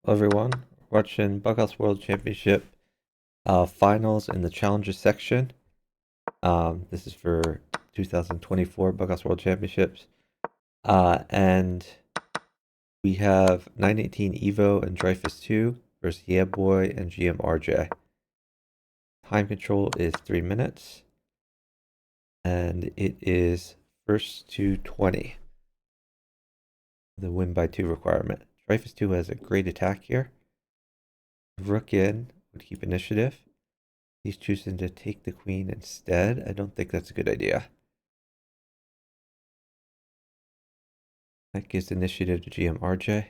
Hello everyone, watching Bughouse World Championship finals in the Challenger section. This is for 2024 Bughouse World Championships. And we have 918 Evo and Dreyfuss2 versus yeahboiyyyy and GMArjay. Time control is 3 minutes. And it is first to 20. The win by 2 requirement. Dreyfuss2 has a great attack here. Rook in would keep initiative. He's choosing to take the queen instead. I don't think that's a good idea. That gives initiative to GMArjay.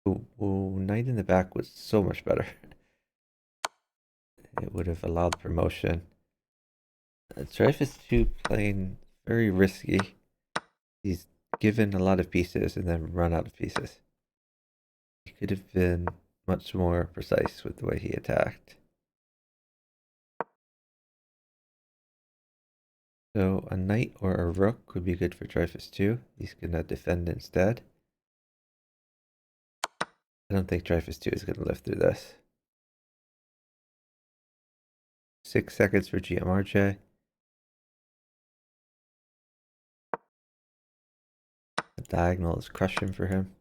Ooh, knight in the back was so much better. It would have allowed promotion. Dreyfuss2 playing very risky. He's given a lot of pieces and then run out of pieces. He could have been much more precise with the way he attacked. So a knight or a rook would be good for Dreyfuss2. He's going to defend instead. I don't think Dreyfuss2 is going to live through this. 6 seconds for GMArjay. The diagonal is crushing for him.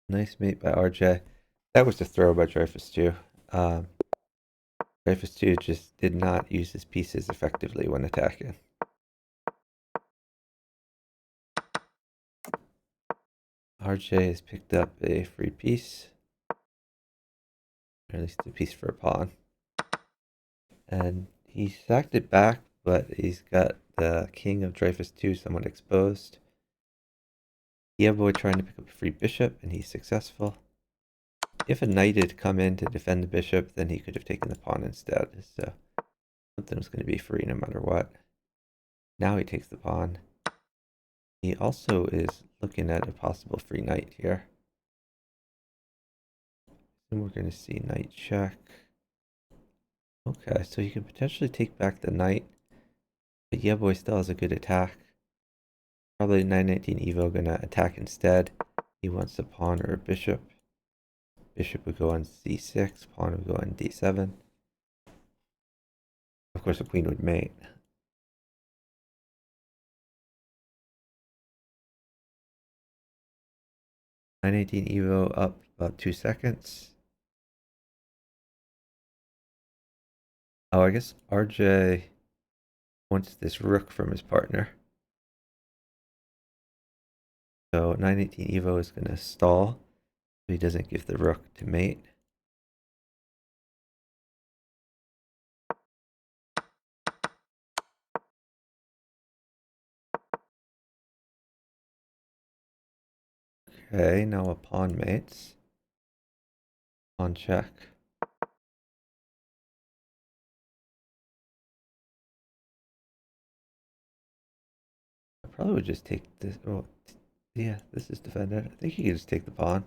Nice mate by RJ. That was a throw by Dreyfuss2. Dreyfuss2 just did not use his pieces effectively when attacking. RJ has picked up a free piece, or at least a piece for a pawn. And he sacked it back, but he's got the king of Dreyfuss2 somewhat exposed. yeahboiyyyy trying to pick up a free bishop, and he's successful. If a knight had come in to defend the bishop, then he could have taken the pawn instead. So something was going to be free no matter what. Now he takes the pawn. He also is looking at a possible free knight here. And we're going to see knight check. Okay, so he can potentially take back the knight. But yeahboiyyyy still has a good attack. Probably 919 Evo going to attack instead. He wants a pawn or a bishop. Bishop would go on c6, pawn would go on d7. Of course, a queen would mate. (918 Evo up about 2 seconds. Oh, I guess RJ wants this rook from his partner. So 918 Evo is going to stall. So he doesn't give the rook to mate. Okay, now a pawn mates. Pawn check. I probably would just take this. Oh, yeah, this is defended. I think he could just take the pawn.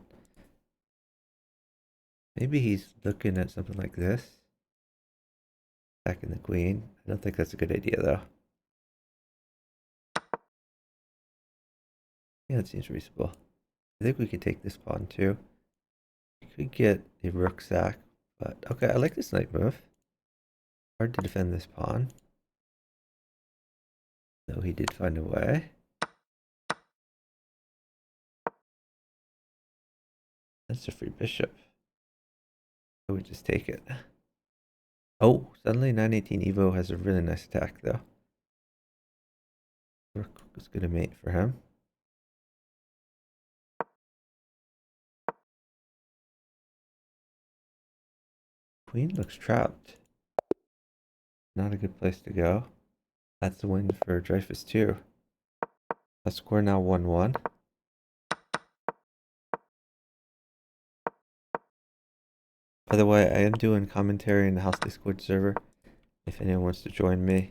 Maybe he's looking at something like this. Attacking the queen. I don't think that's a good idea, though. Yeah, it seems reasonable. I think we could take this pawn, too. We could get a rook sack, but okay, I like this knight move. Hard to defend this pawn. Though he did find a way. That's a free bishop. I would just take it. Oh, suddenly 918 Evo has a really nice attack, though. Rook is going to mate for him. Queen looks trapped. Not a good place to go. That's a win for Dreyfuss2. Our score now 1-1. By the way, I am doing commentary in the House Discord server. If anyone wants to join me.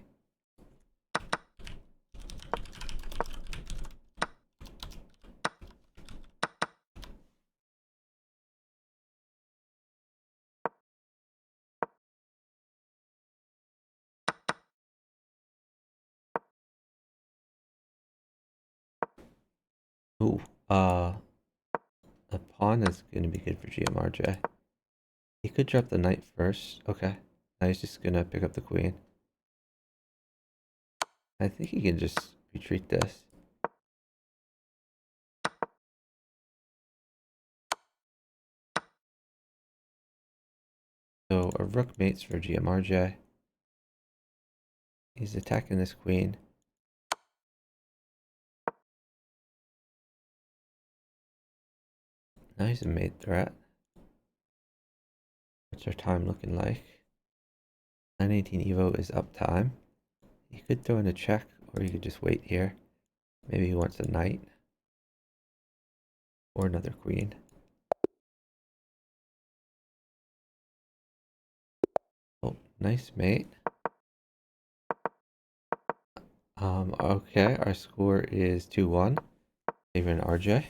Ooh, a pawn is going to be good for GMArjay. He could drop the knight first. Okay. Now he's just going to pick up the queen. I think he can just retreat this. So a rook mates for GMArjay. He's attacking this queen. Now he's a mate threat. What's our time looking like? 918 Evo is up time. He could throw in a check, or he could just wait here. Maybe he wants a knight. Or another queen. Oh, nice mate. Okay, our score is 2-1. Favoring RJ.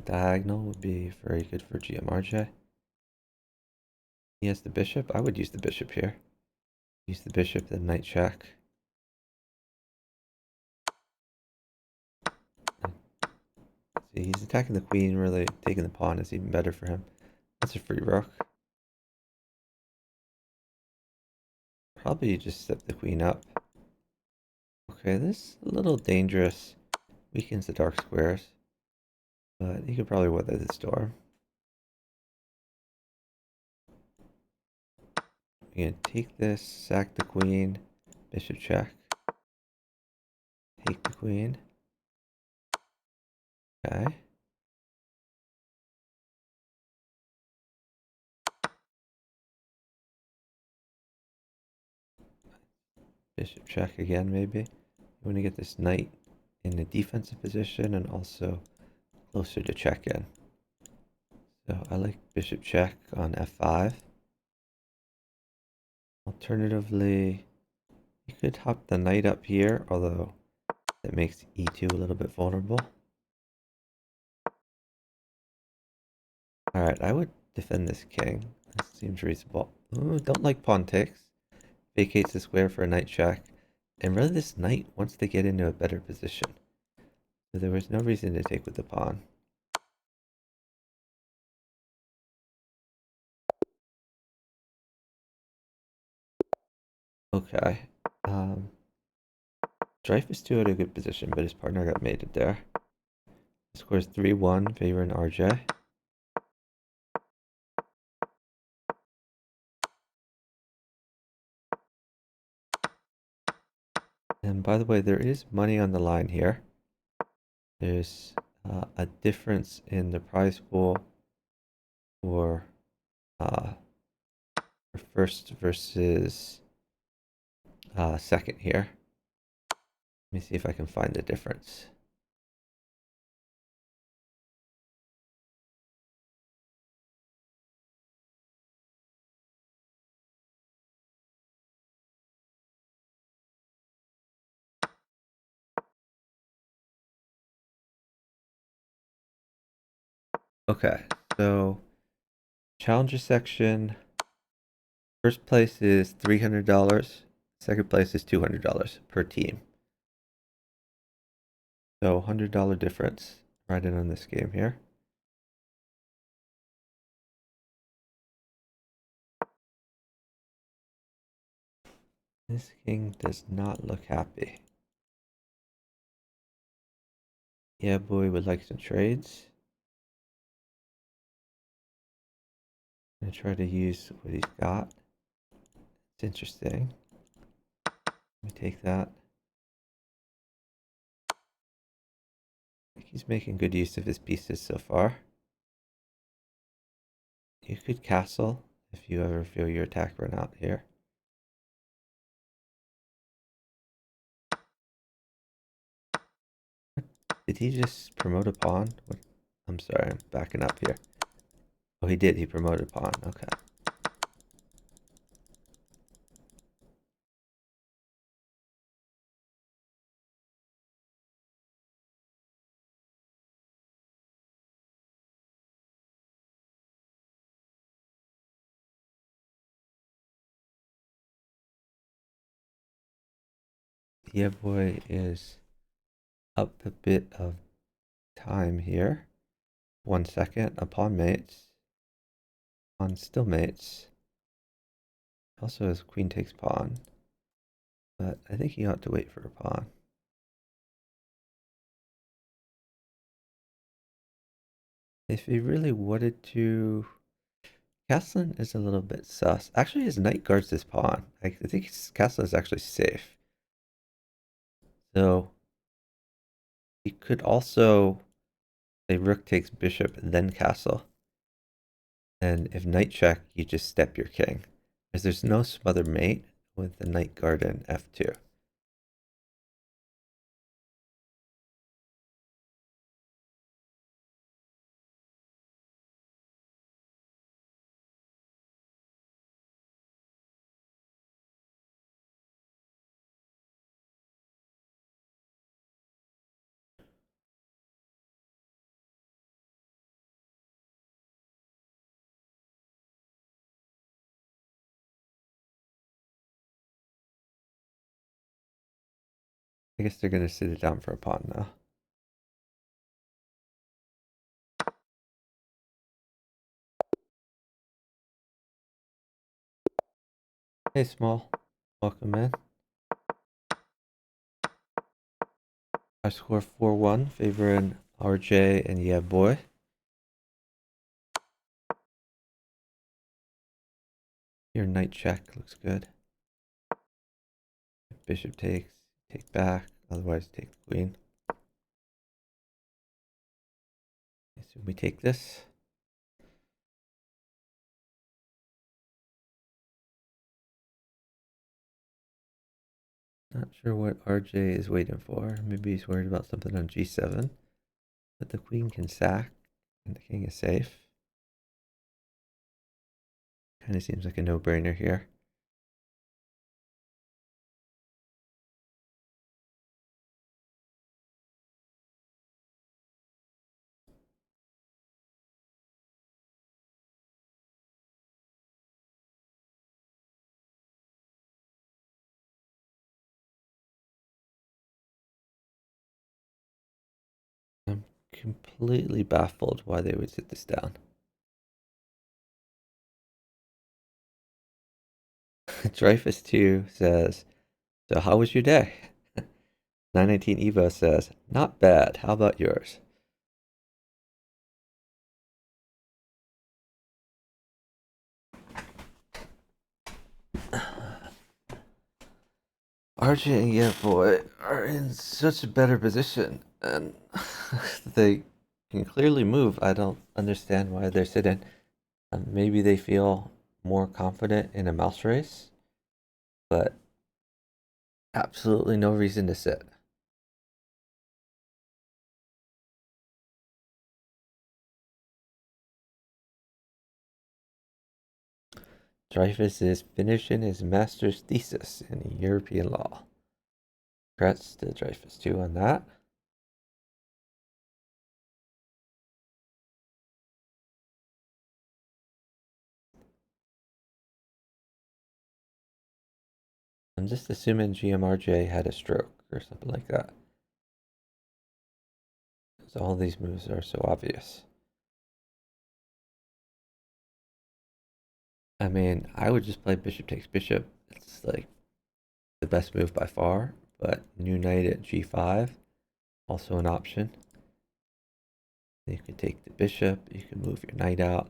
Diagonal would be very good for GMArjay. He has the bishop. I would use the bishop here. Use the bishop, then knight check. See, he's attacking the queen, really taking the pawn is even better for him. That's a free rook. Probably just set the queen up. Okay, this is a little dangerous. Weakens the dark squares. But he could probably weather the storm. We're gonna take this, sack the queen, bishop check. Take the queen. Okay. Bishop check again, maybe. You want to get this knight in a defensive position and also closer to check in. So I like bishop check on f5. Alternatively, you could hop the knight up here, although that makes e2 a little bit vulnerable. Alright, I would defend this king. This seems reasonable. Ooh, don't like pawn takes. Vacates the square for a knight check. And really this knight wants to get into a better position. So there was no reason to take with the pawn. Okay. Dreyfuss2 had a good position, but his partner got mated there. The score is 3-1, favoring RJ. And by the way, there is money on the line here. There's a difference in the prize pool for first versus second here. Let me see if I can find the difference. Okay, so challenger section. First place is $300. Second place is $200 per team. So $100 difference right in on this game here. This king does not look happy. Yeah, boy would like some trades. I'm gonna try to use what he's got. It's interesting. Let me take that. I think he's making good use of his pieces so far. You could castle if you ever feel your attack run out here. Did he just promote a pawn? What? I'm sorry, I'm backing up here. Oh, he did. He promoted a pawn. Okay. yeahboiyy is up a bit of time here. 1 second. A pawn mates. Pawn still mates. Also has queen takes pawn. But I think he ought to wait for a pawn. If he really wanted to... Castling is a little bit sus. Actually, his knight guards this pawn. I think his castle is actually safe. So he could also say rook takes bishop, then castle. And if knight check, you just step your king. Because there's no smother mate with the knight guard in f2. I guess they're going to sit it down for a pawn now. Hey, Small. Welcome in. I score 4-1, favoring RJ and yeahboiyy. Your knight check looks good. Bishop takes, take back, otherwise take the queen. So we take this. Not sure what RJ is waiting for. Maybe he's worried about something on g7. But the queen can sack, and the king is safe. Kind of seems like a no-brainer here. I'm completely baffled why they would sit this down. Dreyfuss2 says, so how was your day? 919 Evo says, not bad. How about yours? RJ and yeahboiyy are in such a better position, and they can clearly move. I don't understand why they're sitting. Maybe they feel more confident in a mouse race, but absolutely no reason to sit. Dreyfuss is finishing his master's thesis in European law. Congrats to Dreyfuss2 on that. I'm just assuming GMArjay had a stroke or something like that. Because all these moves are so obvious. I mean, I would just play bishop takes bishop. It's like the best move by far, but new knight at g5, also an option. You can take the bishop, you can move your knight out.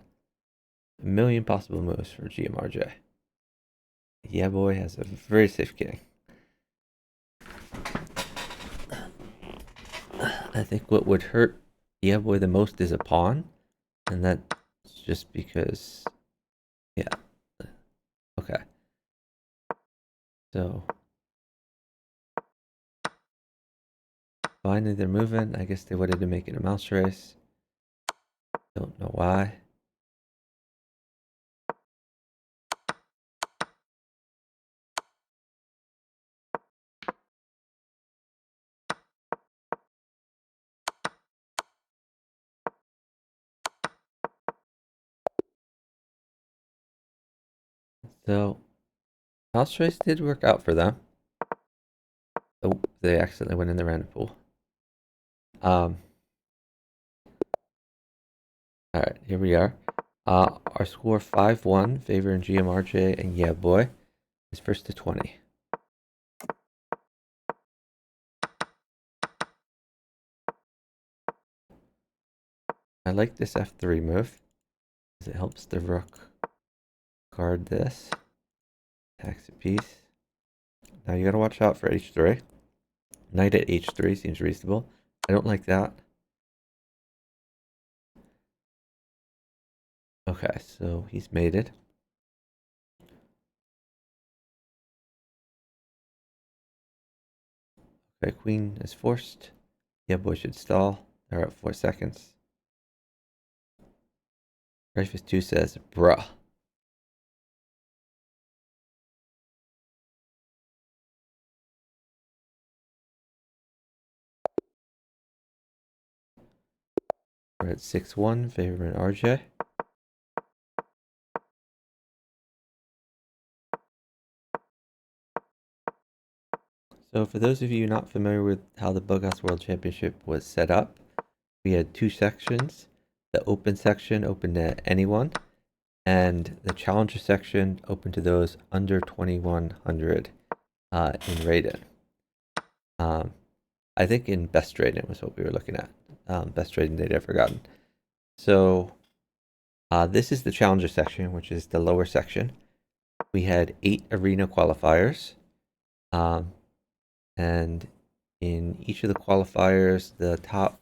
A million possible moves for GMArjay. yeahboiyy has a very safe king. I think what would hurt yeahboiyy the most is a pawn, and that's just because, yeah. Okay. So finally they're moving. I guess they wanted to make it a mouse race. Don't know why. So mouse race did work out for them. they accidentally went in the random pool. Alright, here we are. Our score 5-1, favoring GMArjay and yeahboiyyyy is first to 20. I like this F3 move, because it helps the rook guard this. Attacks a piece. Now you gotta watch out for H3. Knight at H3 seems reasonable. I don't like that. Okay, so he's mated. Okay, queen is forced. Yeahboiyyyy should stall. They're at 4 seconds. Dreyfuss2 says, bruh. We're at 6-1, favoring RJ. So for those of you not familiar with how the Bughouse World Championship was set up, we had 2 sections. The open section open to anyone, and the challenger section open to those under 2100 in rating. I think in best rating was what we were looking at. Best rating they'd ever gotten. So this is the challenger section, which is the lower section. We had 8 arena qualifiers. And in each of the qualifiers, the top,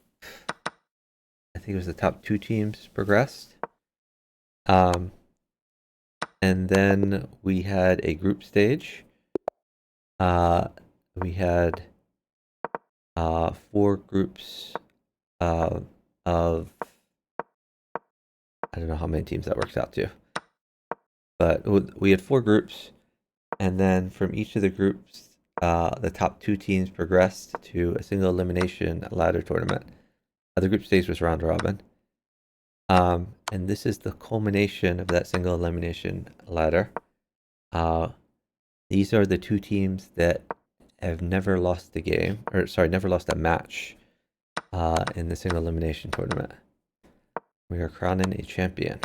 I think it was the top 2 teams progressed. And then we had a group stage. We had 4 groups of, I don't know how many teams that works out to. But we had 4 groups, and then from each of the groups, the top 2 teams progressed to a single elimination ladder tournament. The group stage was round robin. And this is the culmination of that single elimination ladder. These are the 2 teams that have never lost a game, or sorry, never lost a match in the single elimination tournament. We are crowning a champion.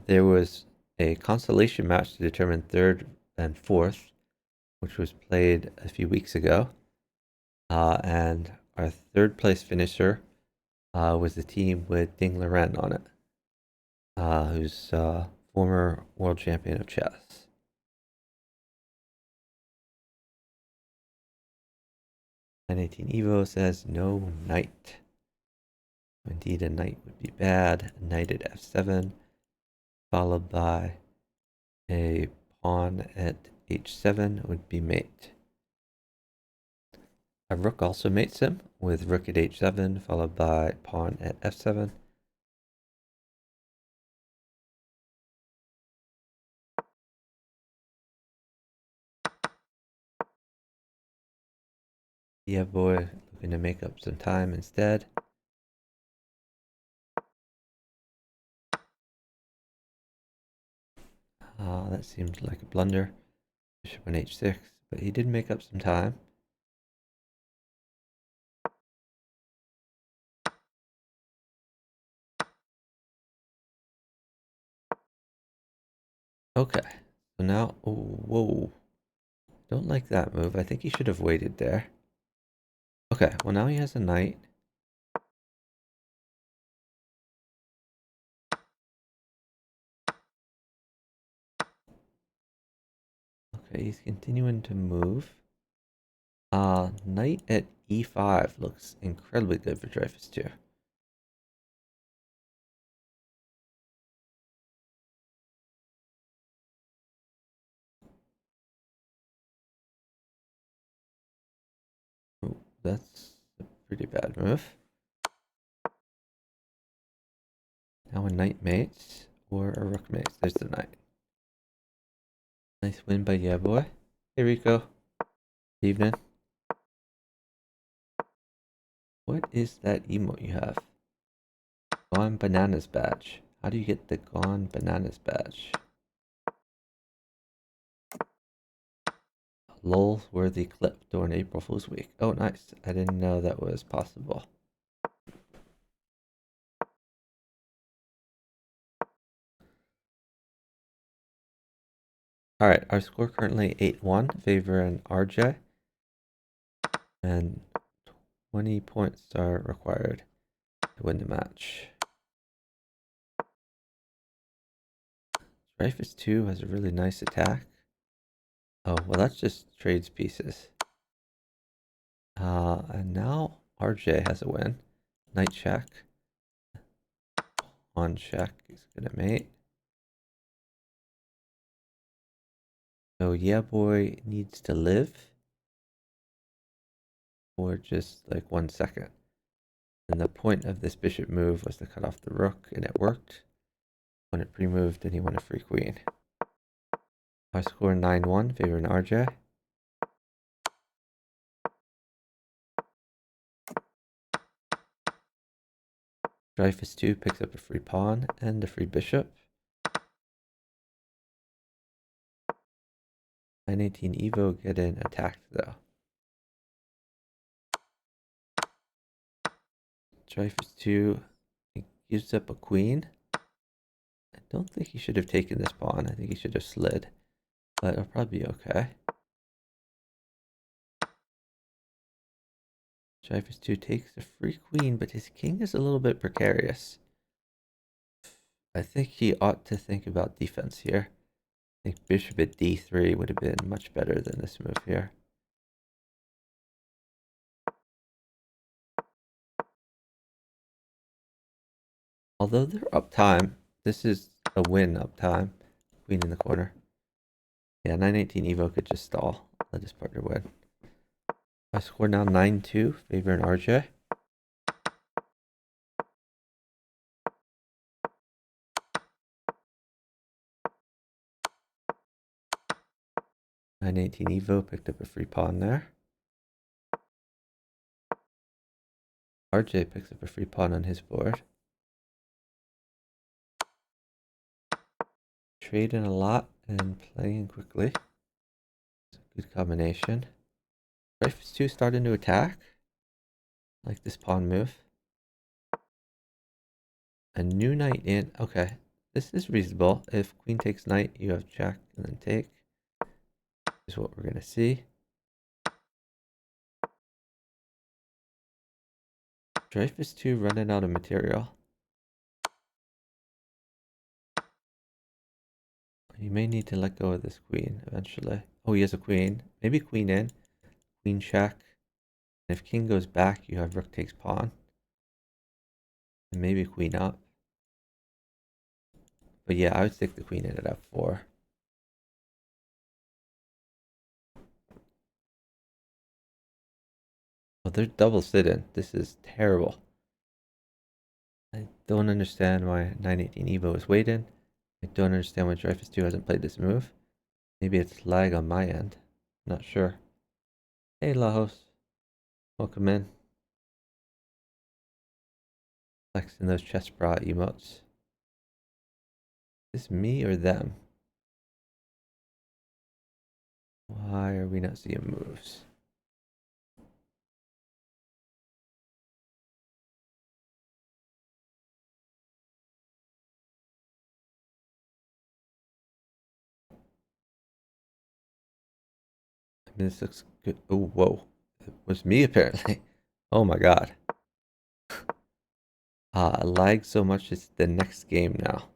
There was a consolation match to determine 3rd and 4th, which was played a few weeks ago. And our 3rd place finisher was the team with Ding Loren on it, who's former world champion of chess. N18 Evo says no knight. Indeed, a knight would be bad. Knight at f7, followed by a pawn at h7 would be mate. A rook also mates him with rook at h7, followed by pawn at f7. Yeahboiyyyy looking to make up some time instead. That seemed like a blunder. Bishop on h6, but he did make up some time. Okay, so now, oh, whoa. Don't like that move. I think he should have waited there. Okay, well now he has a knight. Okay, he's continuing to move. Knight at e5 looks incredibly good for Dreyfuss2. Oh, that's a pretty bad move. Now a knight mates or a rook mates. There's the knight. Nice win by yeahboiyyyy. Hey Rico. Good evening. What is that emote you have? Gone Bananas badge. How do you get the Gone Bananas badge? lol worthy clip during April Fool's Week. Oh, nice. I didn't know that was possible. All right, our score currently 8-1, favoring RJ, and 20 points are required to win the match. Dreyfuss2 has a really nice attack. Oh, well, that's just trades pieces. And now RJ has a win. Knight check. Pawn check is gonna mate. So yeah, boy needs to live for just like 1 second. And the point of this bishop move was to cut off the rook, and it worked. When it pre-moved, and he won a free queen. Our score 9-1, favoring RJ. Dreyfuss2 picks up a free pawn and a free bishop. 918 Evo getting attacked though. Dreyfuss2 gives up a queen. I don't think he should have taken this pawn. I think he should have slid, but it'll probably be okay. Dreyfuss2 takes a free queen, but his king is a little bit precarious. I think he ought to think about defense here. I think bishop at d3 would have been much better than this move here. Although they're up time, this is a win up time. Queen in the corner. Yeah, 918 Evo could just stall. Let his partner win. I score now 9-2, favoring RJ. (918 Evo picked up a free pawn there. RJ picks up a free pawn on his board. Trading a lot and playing quickly. It's a good combination. Dreyfuss2 starting to attack. I like this pawn move. A new knight in. Okay, this is reasonable. If queen takes knight, you have check and then take. Is what we're gonna see. Dreyfuss2 running out of material. You may need to let go of this queen eventually. Oh, he has a queen. Maybe queen in. Queen check. And if king goes back, you have rook takes pawn. And maybe queen up. But yeah, I would stick the queen in at f4. Oh, they're double sitting. This is terrible. I don't understand why 918 Evo is waiting. I don't understand why Dreyfuss2 hasn't played this move. Maybe it's lag on my end. Not sure. Hey, Lajos. Welcome in. Flexing those chest bra emotes. Is this me or them? Why are we not seeing moves? I mean, this looks good. Oh, whoa. It was me, apparently. Oh my god. Lag so much it's the next game now.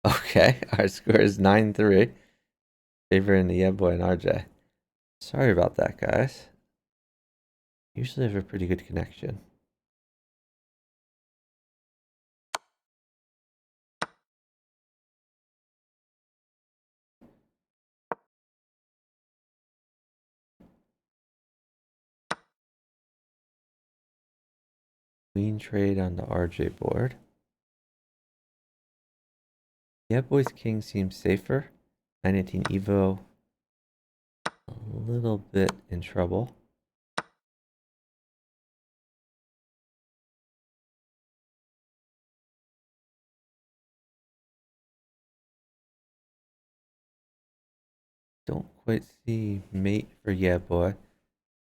Okay, our score is 9-3. Favoring the yeahboiyyyy and RJ. Sorry about that, guys. Usually have a pretty good connection. Queen trade on the RJ board. Yeahboiyy's king seems safer. 918 Evo. A little bit in trouble. Don't quite see mate for Yeah Boy.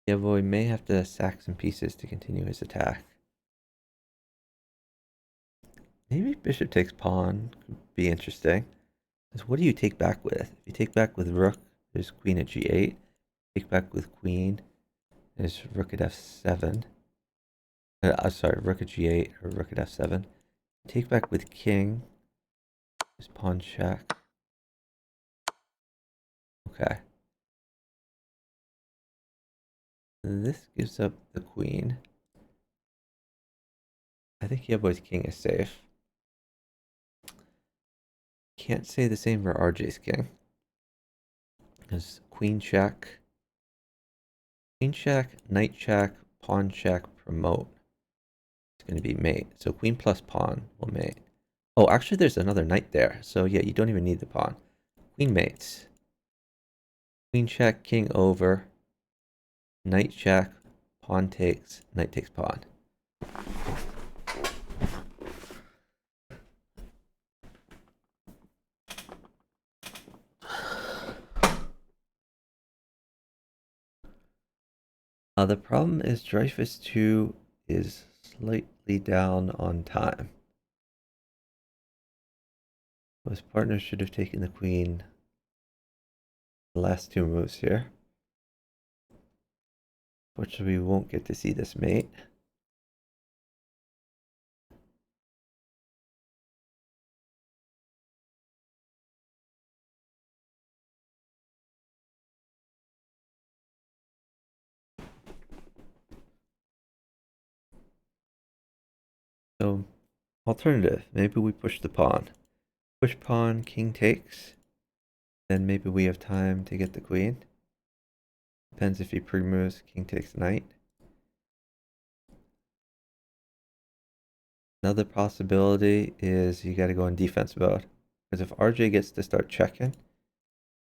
Yeah Boy may have to sack some pieces to continue his attack. Maybe bishop takes pawn could be interesting. Because what do you take back with? If you take back with rook, there's queen at g8. Take back with queen, there's rook at f7. Sorry, rook at g8 or rook at f7. Take back with king, there's pawn check. Okay. This gives up the queen. I think Yeah Boy's king is safe. Can't say the same for RJ's king. Because queen check, knight check, pawn check, promote. It's going to be mate. So queen plus pawn will mate. Oh, actually there's another knight there. So yeah, you don't even need the pawn. Queen mates. Queen check, king over. Knight check, pawn takes, knight takes pawn. The problem is Dreyfuss2 is slightly down on time. So his partner should have taken the queen the last two moves here. Fortunately, we won't get to see this mate. So, alternative, maybe we push the pawn. Push pawn, king takes. Then maybe we have time to get the queen. Depends if he pre-moves, king takes knight. Another possibility is you got to go in defense mode. Because if RJ gets to start checking,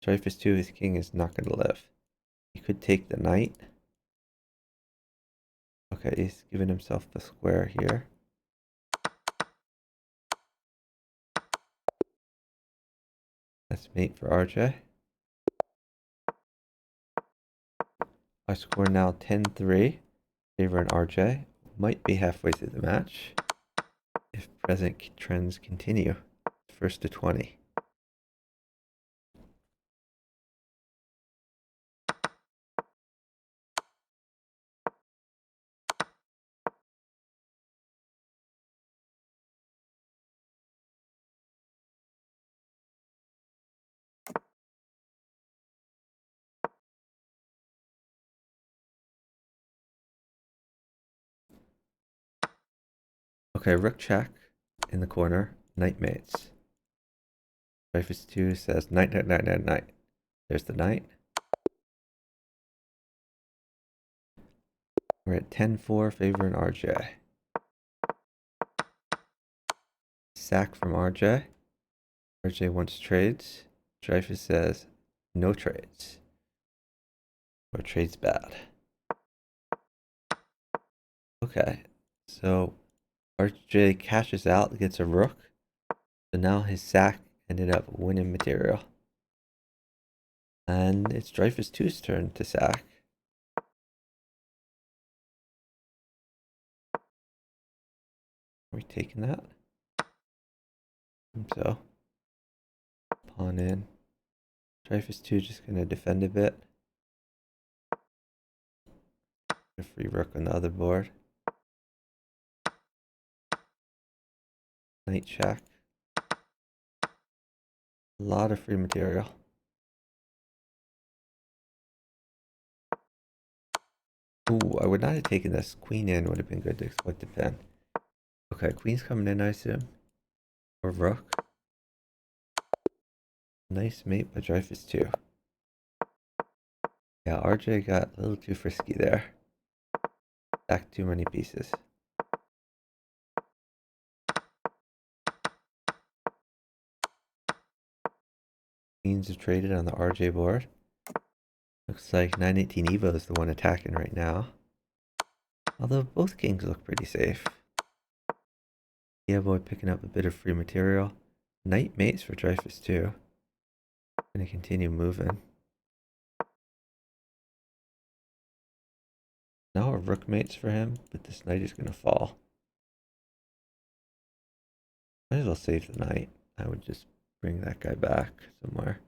Dreyfuss2, his king is not going to live. He could take the knight. Okay, he's giving himself the square here. That's mate for RJ. Our score now 10-3, favoring RJ. Might be halfway through the match if present trends continue. First to 20. Okay, rook check in the corner, knight mates. Dreyfuss2 says knight, knight, knight, knight, knight. There's the knight. We're at 10-4, favoring RJ. Sack from RJ. RJ wants trades. Dreyfuss says no trades. Or trades bad. Okay, so RJ cashes out, gets a rook. So now his sack ended up winning material. And it's Dreyfuss2's turn to sack. Are we taking that? I think so. Pawn in. Dreyfuss2 just going to defend a bit. A free rook on the other board. Knight check. A lot of free material. Ooh, I would not have taken this. Queen in would have been good to exploit the pin. Okay, queen's coming in, I assume. Or rook. Nice mate by Dreyfuss2. Yeah, RJ got a little too frisky there. Back too many pieces. Queens have traded on the RJ board. Looks like 918 Evo is the one attacking right now. Although both kings look pretty safe. Yeah, boy picking up a bit of free material. Knight mates for Dreyfuss2. Gonna continue moving. Now a rook mates for him, but this knight is going to fall. Might as well save the knight. I would just bring that guy back somewhere.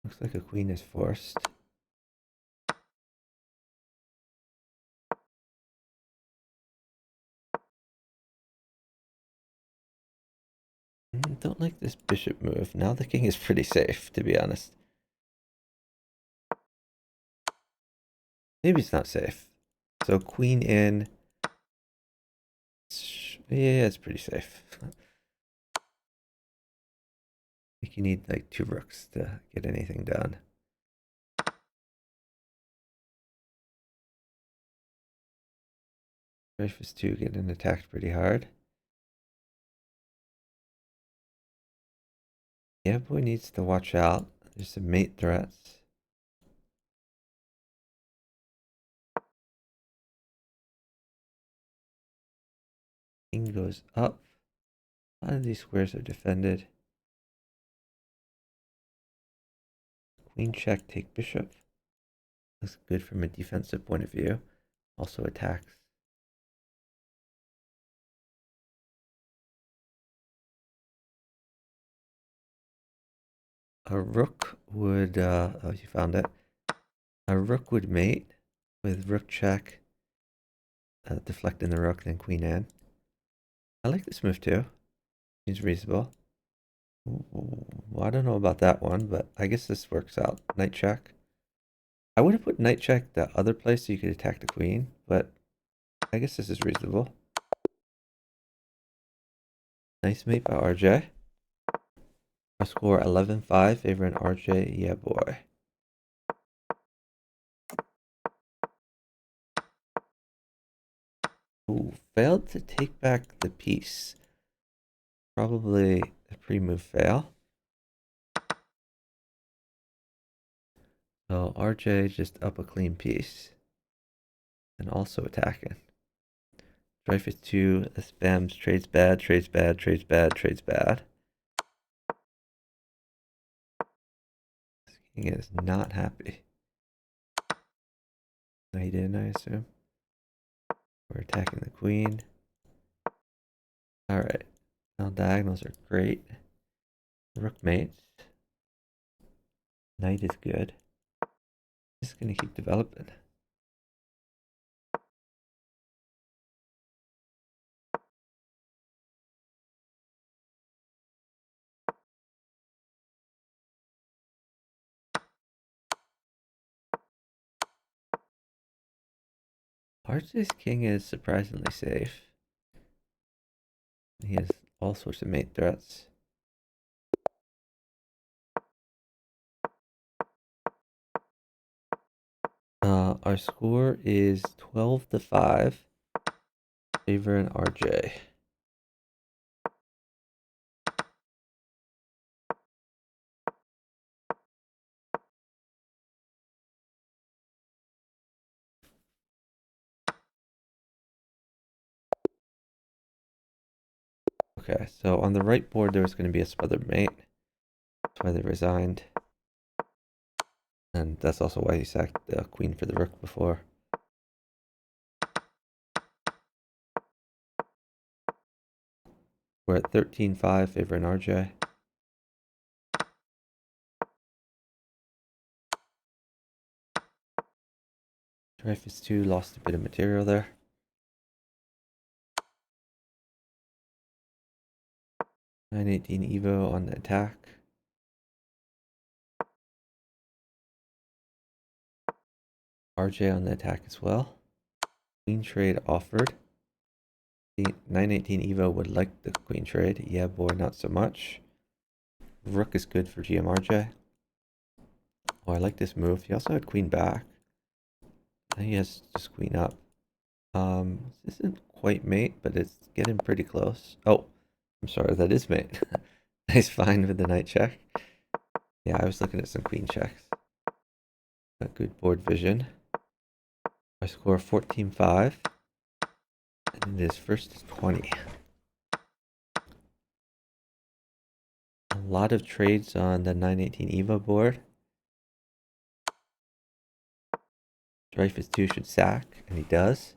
Looks like a queen is forced. Don't like this bishop move. Now the king is pretty safe, to be honest. Maybe it's not safe. So queen in. Yeah, it's pretty safe. I think you need like 2 rooks to get anything done. Dreyfuss2 getting attacked pretty hard. Yeahboiyyyy needs to watch out. There's some mate threats. King goes up. A lot of these squares are defended. Queen check, take bishop. Looks good from a defensive point of view. Also attacks. A rook would, oh, you found it. A rook would mate with rook check, deflecting the rook, then queen in. I like this move too. Seems reasonable. Well, I don't know about that one, but I guess this works out. Knight check. I would have put knight check the other place so you could attack the queen, but I guess this is reasonable. Nice mate by RJ. Our score 11-5, favoring RJ. Yeah, boy. Ooh, failed to take back the piece. Probably a pre-move fail. So RJ just up a clean piece. And also attacking. Dreyfuss2 spams, trades bad, trades bad, trades bad, trades bad. This king is not happy. Knight in, I assume. We're attacking the queen. Alright. Now diagonals are great. Rook mates. Knight is good. Just gonna keep developing. RJ's king is surprisingly safe. He has all sorts of mate threats. Our score is 12-5, favoring RJ. Okay, so on the right board there was going to be a smothered mate. That's why they resigned. And that's also why he sacked the queen for the rook before. We're at 13-5, favoring RJ. Dreyfuss2 lost a bit of material there. (918) Evo on the attack. RJ on the attack as well. Queen trade offered. The 918 Evo would like the queen trade. Yeah, boy, not so much. Rook is good for GMArjay. Oh, I like this move. He also had queen back. Now he has just queen up. This isn't quite mate, but it's getting pretty close. Oh, I'm sorry, that is mate. Nice find with the knight check. Yeah, I was looking at some queen checks. Got good board vision. I score 14-5. And it is first 20. A lot of trades on the 918 EVO board. Dreyfuss2 should sack, and he does.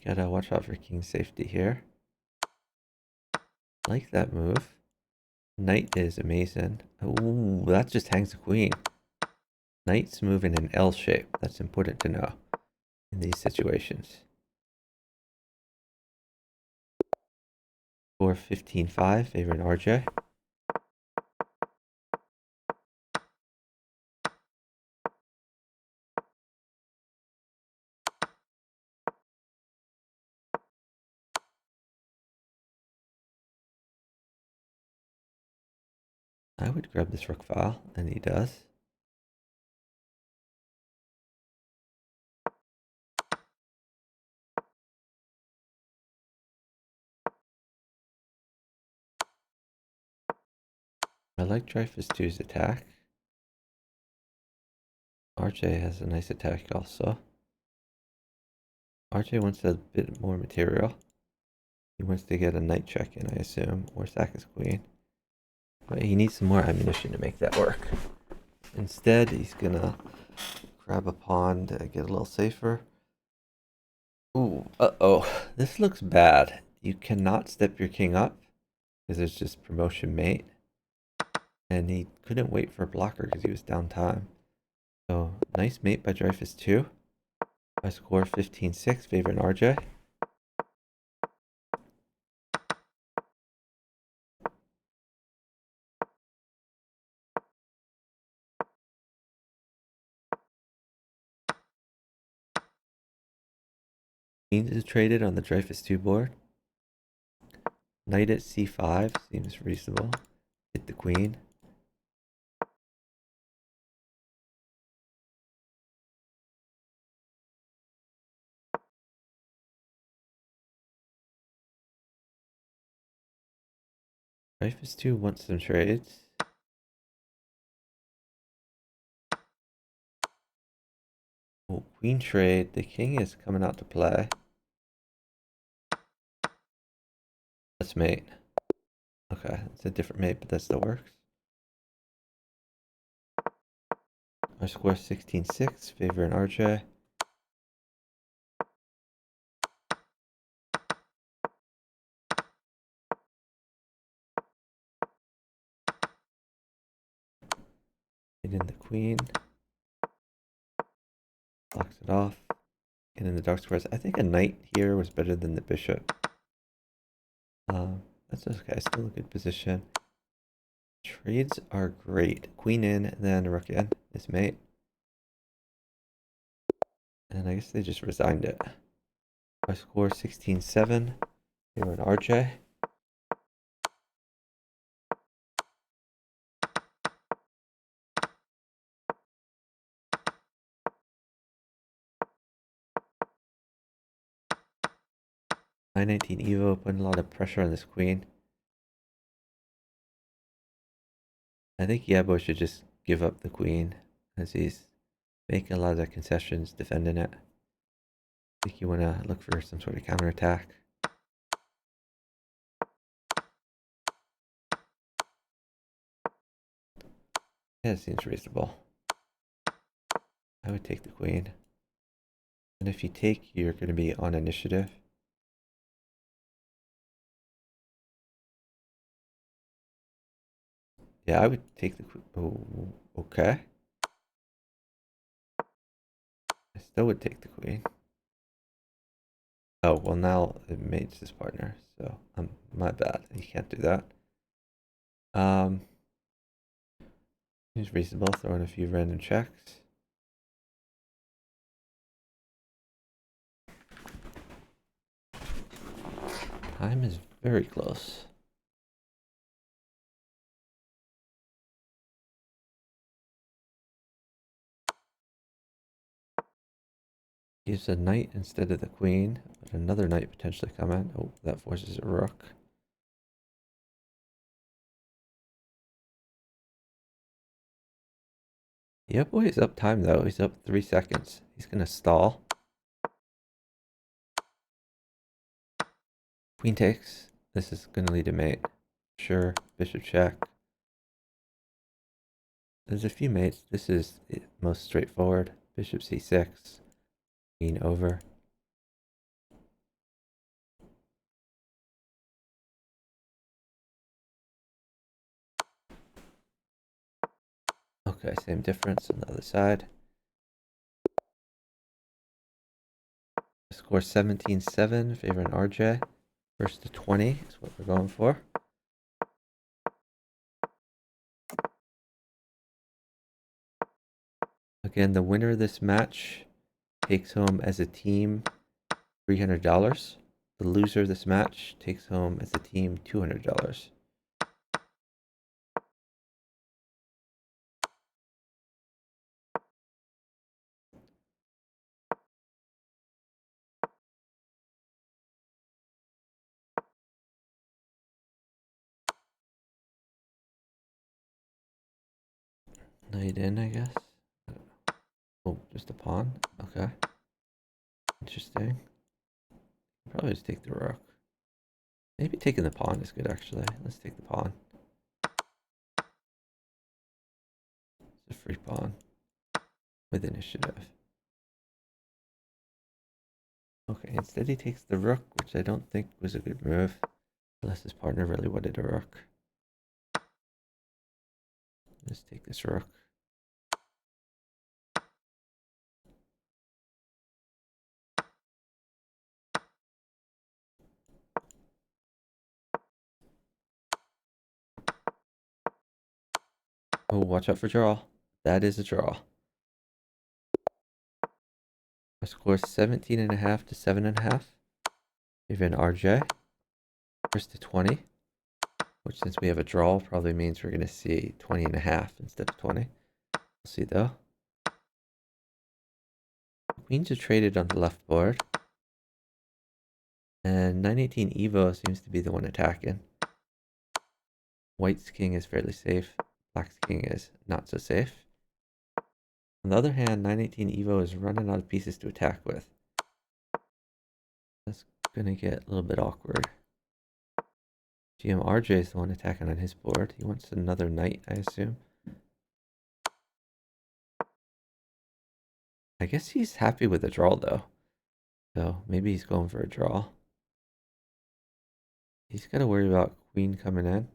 Gotta watch out for king safety here. Like that move. Knight is amazing. Ooh, that just hangs the queen. Knight's move in an L shape. That's important to know in these situations. Score 15-5, favoring RJ. I would grab this rook file, and he does. I like Dreyfuss2's attack. RJ has a nice attack also. RJ wants a bit more material. He wants to get a knight check in, I assume, or sack his queen. But he needs some more ammunition to make that work. Instead, he's gonna grab a pawn to get a little safer. Ooh, uh-oh. This looks bad. You cannot step your king up because it's just promotion mate. And he couldn't wait for a blocker because he was down time. So, nice mate by Dreyfuss2. I score 15-6, favoring RJ. Queens is traded on the Dreyfuss2 board. Knight at c5 seems reasonable. Hit the queen. Dreyfuss2 wants some trades. Oh, queen trade. The king is coming out to play. Let's mate. Okay, it's a different mate, but that still works. Our score 16-6, favoring RJ. Hitting the queen. Locks it off. And in the dark squares, I think a knight here was better than the bishop. That's okay, still a good position. Trades are great. Queen in, then rook in is mate. And I guess they just resigned it. I score 16-7. Here in RJ. I-19 Evo putting a lot of pressure on this queen. I think yeahboiyyyy should just give up the queen as he's making a lot of the concessions defending it. I think you want to look for some sort of counterattack. Yeah, it seems reasonable. I would take the queen. And if you take, you're going to be on initiative. Yeah, I would take the queen. Oh, okay. I still would take the queen. Oh, well now it mates his partner, so my bad. You can't do that. Seems reasonable, throwing a few random checks. Time is very close. Gives a knight instead of the queen, but another knight potentially coming. Oh, that forces a rook. Yeahboiyyyy is up time though. He's up 3 seconds. He's gonna stall. Queen takes. This is going to lead to mate. Sure. Bishop check. There's a few mates. This is most straightforward. Bishop c6. Queen over. Okay, same difference on the other side. Score 17-7, favoring RJ. First to 20 is what we're going for. Again, the winner of this match takes home as a team $300. The loser of this match takes home as a team $200. Knight in, I guess. Oh, just a pawn. Okay. Interesting. Probably just take the rook. Maybe taking the pawn is good, actually. Let's take the pawn. It's a free pawn with initiative. Okay, instead he takes the rook, which I don't think was a good move. Unless his partner really wanted a rook. Let's take this rook. Oh, watch out for draw. That is a draw. Our score is 17.5 to 7.5. Even RJ. First to 20. Which, since we have a draw, probably means we're going to see 20.5 instead of 20. We'll see though. Queens are traded on the left board. And 918 Evo seems to be the one attacking. White's king is fairly safe. Black's king is not so safe. On the other hand, 918 Evo is running out of pieces to attack with. That's going to get a little bit awkward. GMArjay is the one attacking on his board. He wants another knight, I assume. I guess he's happy with a draw, though. So maybe he's going for a draw. He's got to worry about queen coming in.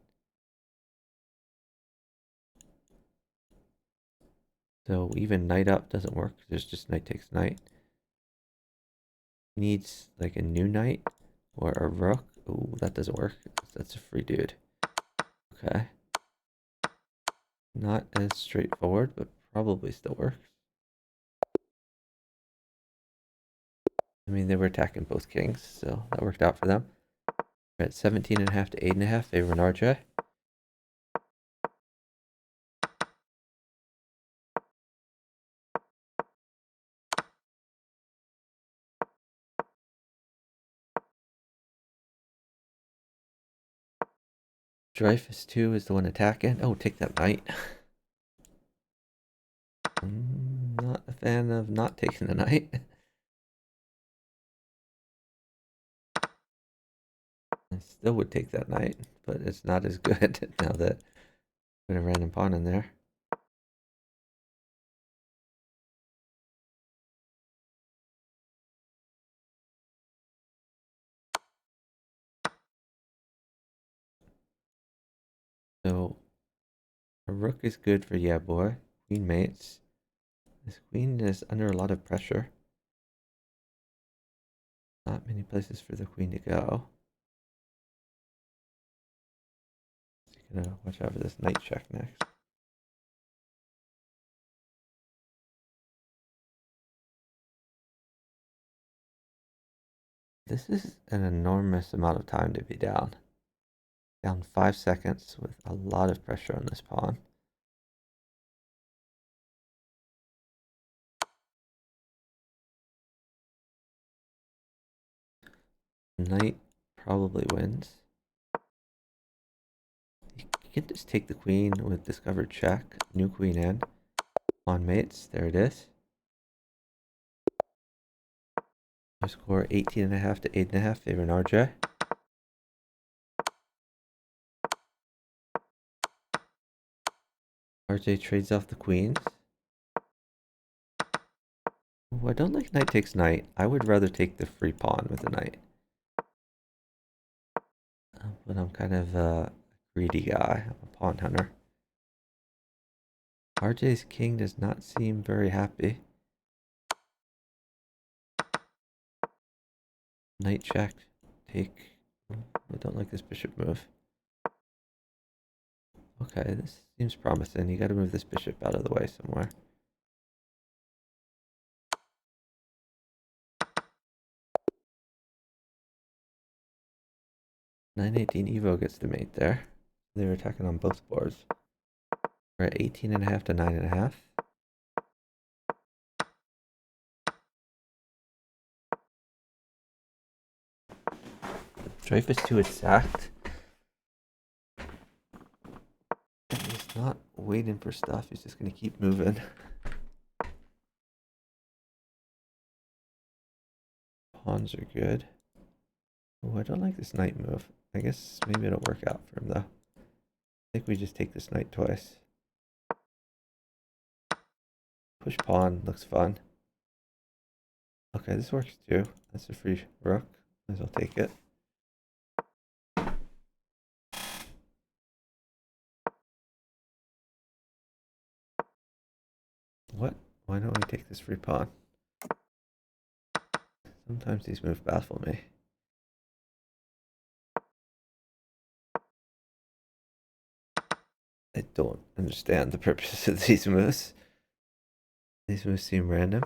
So even knight up doesn't work. There's just knight takes knight. He needs like a new knight or a rook. Ooh, that doesn't work. That's a free dude. Okay. Not as straightforward, but probably still works. I mean, they were attacking both kings, so that worked out for them. We're at 17.5 to 8.5, favoring RJ. Dreyfuss2 is the one attacking. Oh, take that knight. I'm not a fan of not taking the knight. I still would take that knight, but it's not as good now that I put a random pawn in there. So a rook is good for yeah boy. Queen mates. This queen is under a lot of pressure. Not many places for the queen to go. So you're gonna watch out for this knight check next. This is an enormous amount of time to be down. Down 5 seconds with a lot of pressure on this pawn. Knight probably wins. You can just take the queen with discovered check. New queen in. Pawn mates. There it is. I score 18.5 to 8.5, favoring RJ. RJ trades off the queens. Oh, I don't like knight takes knight. I would rather take the free pawn with the knight. But I'm kind of a greedy guy. I'm a pawn hunter. RJ's king does not seem very happy. Knight check. Take. I don't like this bishop move. Okay, this seems promising. You gotta move this bishop out of the way somewhere. (918) Evo gets the mate there. They were attacking on both boards. We're at 18.5 to 9.5. Dreyfuss2 is sacked. He's not waiting for stuff. He's just going to keep moving. Pawns are good. Oh, I don't like this knight move. I guess maybe it'll work out for him, though. I think we just take this knight twice. Push pawn. Looks fun. Okay, this works too. That's a free rook. Might as well take it. What? Why don't we take this free pawn? Sometimes these moves baffle me. I don't understand the purpose of these moves. These moves seem random.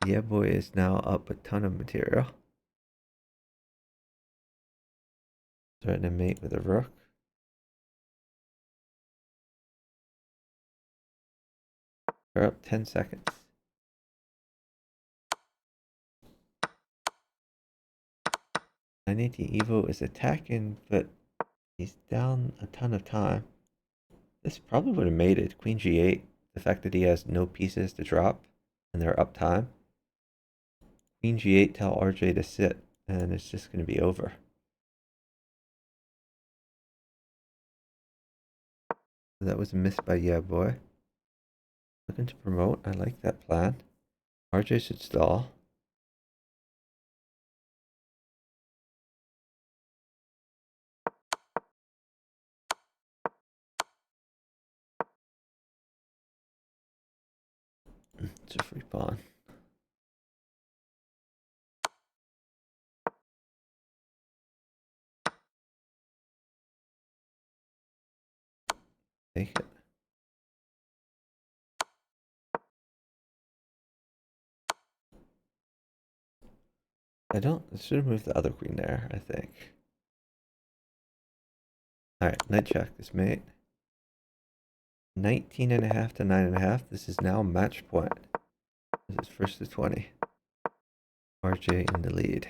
yeahboiyyyy is now up a ton of material. Threaten to mate with a rook. We're up 10 seconds. (918) Evo is attacking, but he's down a ton of time. This probably would have mated. Queen g8. The fact that he has no pieces to drop and they're up time. Queen g8 tell RJ to sit, and it's just going to be over. That was a miss by yeahboiyyyy. Looking to promote. I like that plan. RJ should stall. It's a free pawn. Take it. I should have moved the other queen there, I think. Alright, knight check this mate. 19.5 to 9.5. This is now match point. This is first to 20. RJ in the lead.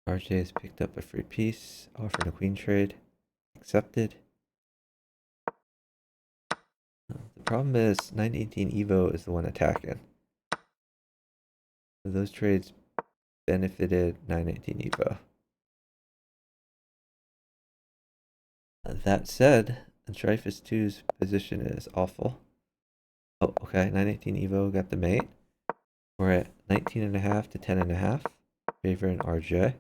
RJ has picked up a free piece, offered a queen trade. Accepted. The problem is 918 Evo is the one attacking. So those trades benefited 918 Evo. That said, Dreyfuss2's position is awful. Oh, okay. 918 Evo got the mate. We're at 19.5 to 10.5. Favoring RJ.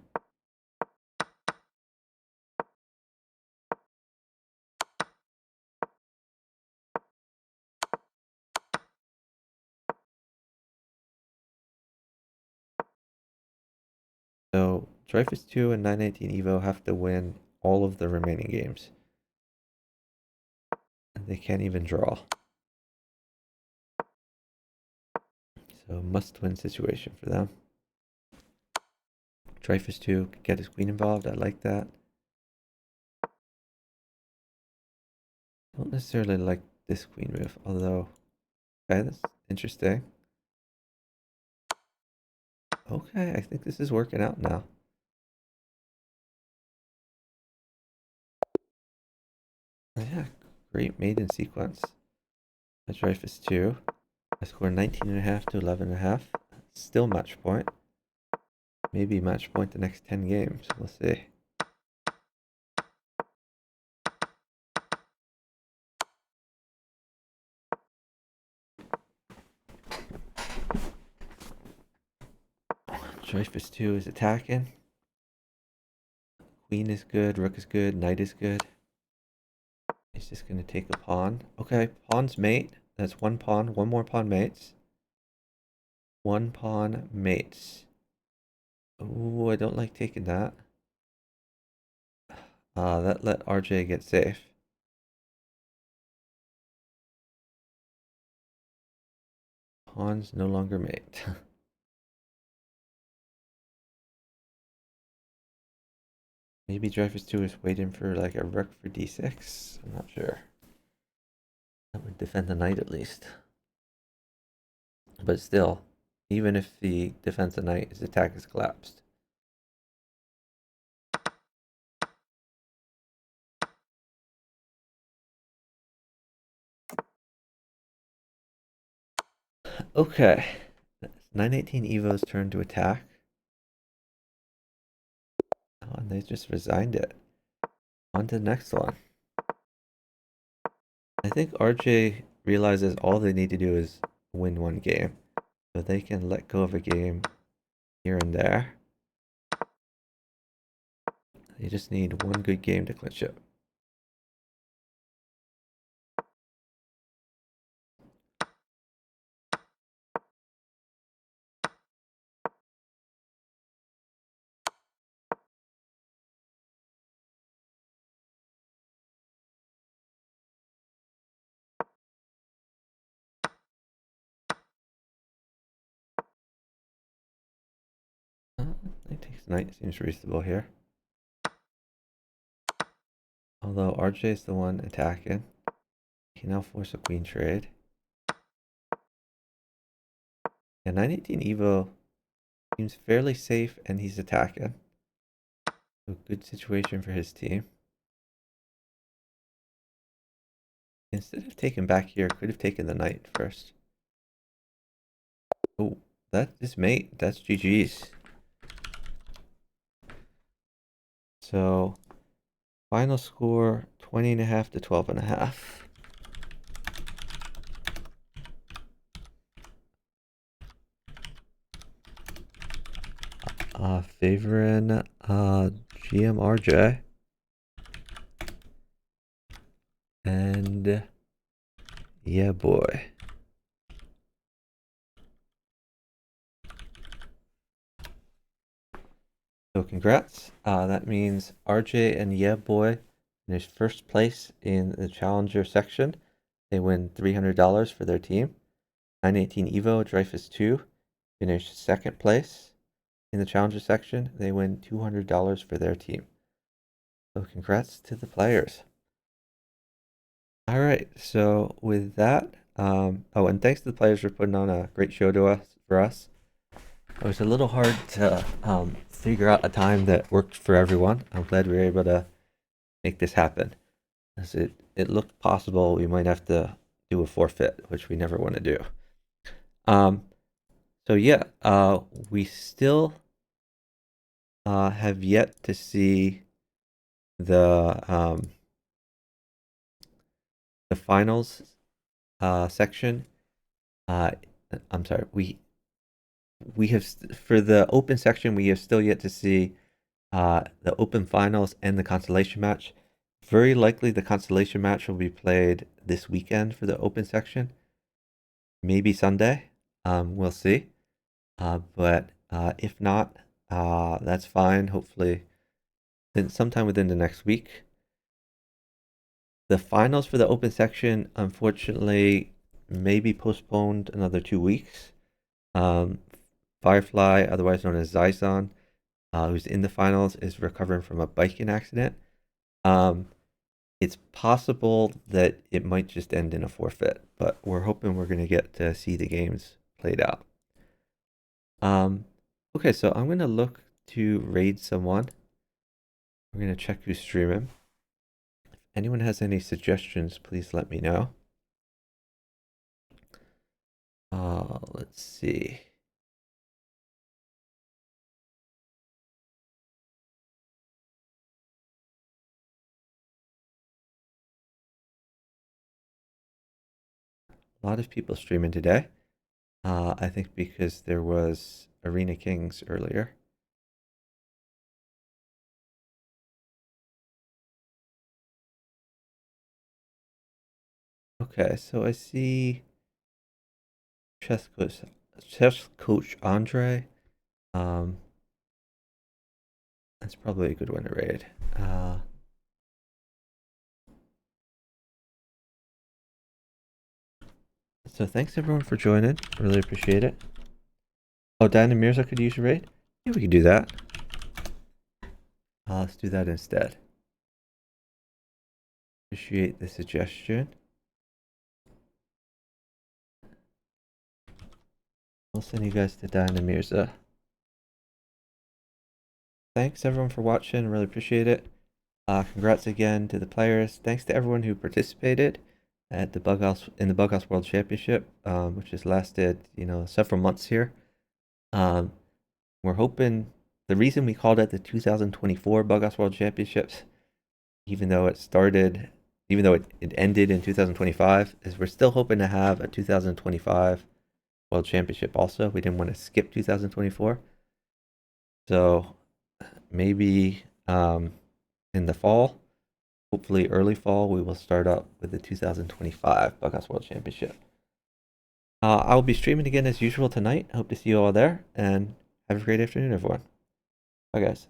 So Dreyfuss2 and 918 Evo have to win all of the remaining games. They can't even draw. So must-win situation for them. Dreyfuss2 could get his queen involved. I like that. Don't necessarily like this queen move, although okay, that's interesting. Okay, I think this is working out now. Yeah, great maiden sequence. Dreyfuss2. I scored 19.5 to 11.5. Still match point. maybe match point the next 10 games. We'll see. Dreyfuss2 is attacking. Queen is good, rook is good, knight is good. He's just going to take a pawn. Okay, pawn's mate. That's one pawn. One more pawn mates. One pawn mates. Ooh, I don't like taking that. That let RJ get safe. Pawns no longer mate. Maybe Dreyfuss2 is waiting for like a rook for d6. I'm not sure. That would defend the knight at least. But still, even if he defends the knight, his attack is collapsed. Okay. 918 Evo's turn to attack. Oh, and they just resigned it. On to the next one. I think RJ realizes all they need to do is win one game. So they can let go of a game here and there. They just need one good game to clinch it. Knight takes knight seems reasonable here. Although RJ is the one attacking. He can now force a queen trade. Yeah, 918 Evo seems fairly safe and he's attacking. So good situation for his team. Instead of taking back here, could have taken the knight first. Oh, that is mate. That's GG's. So, final score 20.5 to 12.5. Favoring GMArjay. And yeah, boy. So congrats. That means RJ and yeah, boy finished first place in the challenger section. They win $300 for their team. 918 Evo Dreyfuss2 finished second place in the challenger section. They win $200 for their team. So congrats to the players. All right, so with that, oh, and thanks to the players for putting on a great show for us. It was a little hard to figure out a time that worked for everyone. I'm glad we were able to make this happen. As it looked possible we might have to do a forfeit, which we never want to do. So yeah, we still have yet to see the finals section. I'm sorry, we have for the open section we have still yet to see the open finals and the consolation match. Very likely the consolation match will be played this weekend for the open section. Maybe Sunday. We'll see. But if not, that's fine. Hopefully, then sometime within the next week. The finals for the open section, unfortunately, may be postponed another 2 weeks. Firefly, otherwise known as Zyson, who's in the finals, is recovering from a biking accident. It's possible that it might just end in a forfeit, but we're hoping we're going to get to see the games played out. Okay, so I'm going to look to raid someone. We're going to check who's streaming. If anyone has any suggestions, please let me know. Let's see. A lot of people streaming today. I think because there was Arena Kings earlier. Okay, so I see chess coach Andre. That's probably a good one to raid. So thanks everyone for joining. Really appreciate it. Oh, Dan and Mirza could use a raid? Yeah, we could do that. Let's do that instead. Appreciate the suggestion. I'll send you guys to Dan and Mirza. Thanks everyone for watching. Really appreciate it. Congrats again to the players. Thanks to everyone who participated at the Bughouse World Championship, which has lasted, several months here. We're hoping the reason we called it the 2024 Bughouse World Championships, even though it ended in 2025, is we're still hoping to have a 2025 World Championship also. We didn't want to skip 2024. So maybe in the fall, hopefully early fall, we will start up with the 2025 Bughouse World Championship. I'll be streaming again as usual tonight. I hope to see you all there, and have a great afternoon, everyone. Bye, guys.